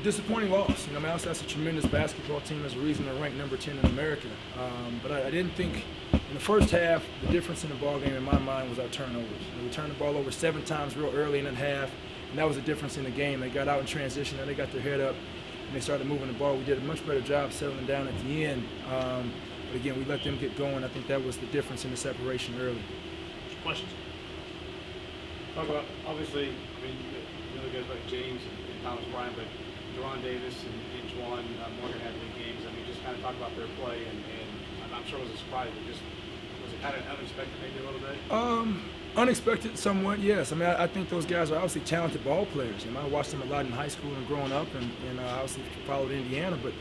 disappointing loss. I mean, that's a tremendous basketball team. There's a reason they're ranked number 10 in America. But I didn't think in the first half the difference in the ball game in my mind was our turnovers. We turned the ball over 7 times real early in the half, and that was the difference in the game. They got out in transition, and they got their head up, and they started moving the ball. We did a much better job settling down at the end. But again, we let them get going. I think that was the difference in the separation early. Questions? Talk about, obviously, I mean, you know, guys like James and Thomas Bryant, but Deron Davis and Juwan Morgan had big games. I mean, just kind of talk about their play, and I'm sure it was a surprise, but just was it kind of unexpected maybe a little bit? Unexpected somewhat, yes. I mean, I think those guys are obviously talented ball players. I watched them a lot in high school and growing up, and obviously followed Indiana, but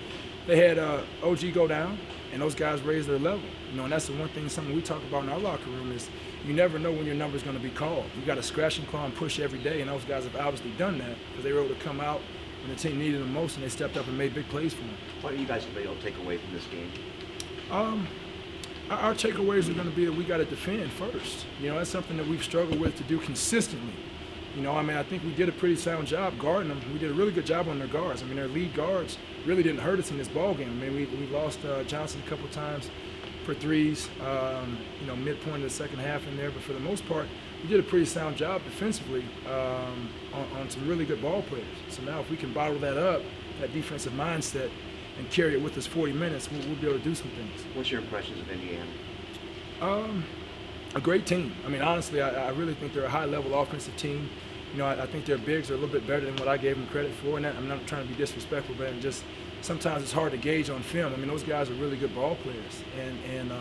they had OG go down, and those guys raised their level. And that's the one thing, something we talk about in our locker room is you never know when your number's going to be called. You got to scratch and claw and push every day, and those guys have obviously done that because they were able to come out when the team needed them most, and they stepped up and made big plays for them. What are you guys going to be able to take away from this game? Our takeaways are going to be that we got to defend first. That's something that we've struggled with to do consistently. I think we did a pretty sound job guarding them. We did a really good job on their guards. Their lead guards really didn't hurt us in this ball game. We lost Johnson a couple times for threes, midpoint of the second half in there. But for the most part, we did a pretty sound job defensively on some really good ball players. So now if we can bottle that up, that defensive mindset, and carry it with us 40 minutes, we'll be able to do some things. What's your impressions of Indiana? A great team. Honestly, I really think they're a high-level offensive team. I think their bigs are a little bit better than what I gave them credit for, and I'm not trying to be disrespectful, but just sometimes it's hard to gauge on film. Those guys are really good ball players, and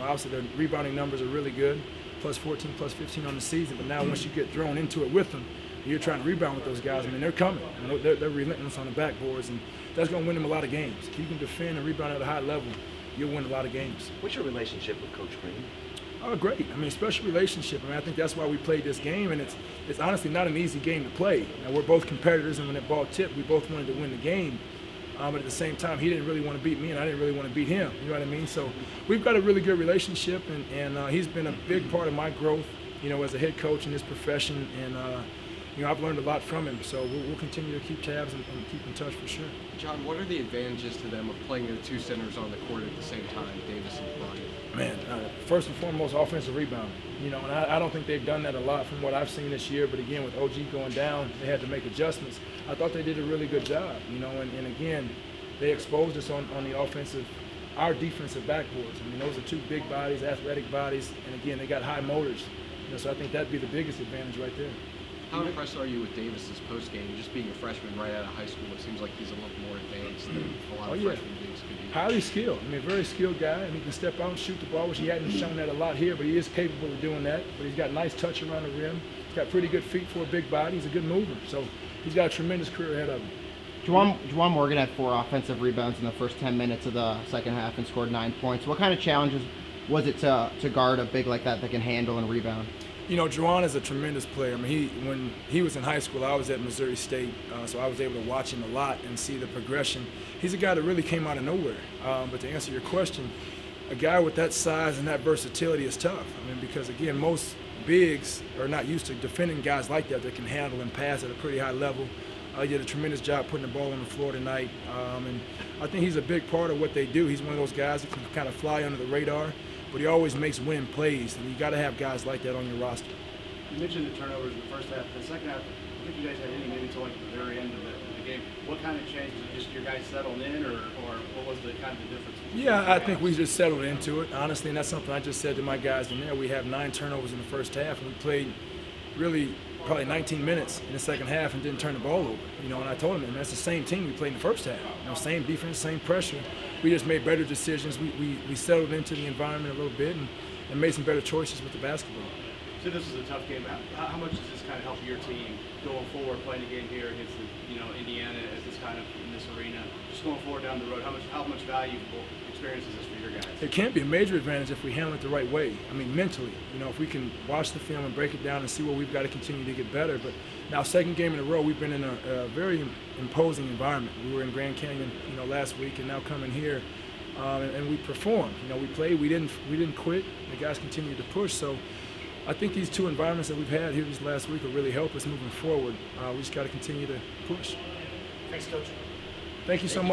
obviously their rebounding numbers are really good, plus 14, plus 15 on the season. But now once you get thrown into it with them, you're trying to rebound with those guys. They're coming. They're relentless on the backboards, and that's going to win them a lot of games. If you can defend and rebound at a high level, you'll win a lot of games. What's your relationship with Coach Green? Oh, great. Special relationship. I think that's why we played this game, and it's honestly not an easy game to play. We're both competitors, and when that ball tipped, we both wanted to win the game. But at the same time, he didn't really want to beat me, and I didn't really want to beat him. You know what I mean? So we've got a really good relationship, and he's been a big part of my growth, as a head coach in this profession. And I've learned a lot from him, so we'll continue to keep tabs and keep in touch for sure. Jon, what are the advantages to them of playing their two centers on the court at the same time, Davis and Bryant? Man, first and foremost, offensive rebounding. And I don't think they've done that a lot from what I've seen this year, but again, with OG going down, they had to make adjustments. I thought they did a really good job, and again, they exposed us on the offensive, our defensive backboards. Those are two big bodies, athletic bodies, and again, they got high motors. So I think that'd be the biggest advantage right there. How impressed are you with Davis's post-game? Just being a freshman right out of high school, it seems like he's a little more advanced than a lot of freshmen bigs could be. Highly skilled. Very skilled guy, and he can step out and shoot the ball, which he hadn't shown that a lot here, but he is capable of doing that. But he's got nice touch around the rim. He's got pretty good feet for a big body. He's a good mover. So he's got a tremendous career ahead of him. Juwan Morgan had 4 offensive rebounds in the first 10 minutes of the second half and scored 9 points. What kind of challenges was it to guard a big like that can handle and rebound? Juwan is a tremendous player. When he was in high school, I was at Missouri State, so I was able to watch him a lot and see the progression. He's a guy that really came out of nowhere. But to answer your question, a guy with that size and that versatility is tough. Because again, most bigs are not used to defending guys like that can handle and pass at a pretty high level. He did a tremendous job putting the ball on the floor tonight, and I think he's a big part of what they do. He's one of those guys that can kind of fly under the radar, but he always makes winning plays, and you got to have guys like that on your roster. You mentioned the turnovers in the first half. The second half, I think you guys had any maybe until like the very end of the game. What kind of changed? Was it just your guys settled in, or what was the kind of the difference? Yeah, I think we just settled into it, honestly, and that's something I just said to my guys in there. We have 9 turnovers in the first half, and we played really probably 19 minutes in the second half and didn't turn the ball over. And I told them, that's the same team we played in the first half. Same defense, same pressure. We just made better decisions. We settled into the environment a little bit and made some better choices with the basketball. So this is a tough game. How much does this kind of help your team going forward, playing a game here against Indiana as this kind of in this arena, just going forward down the road? How much valuable experience is this for your guys? It can be a major advantage if we handle it the right way. Mentally, if we can watch the film and break it down and see where we've got to continue to get better. But now, second game in a row, we've been in a very imposing environment. We were in Grand Canyon, last week, and now coming here, and we performed. We played. We didn't quit. The guys continued to push. So I think these 2 environments that we've had here this last week will really help us moving forward. We just got to continue to push. Thanks, Coach. Thank you so much.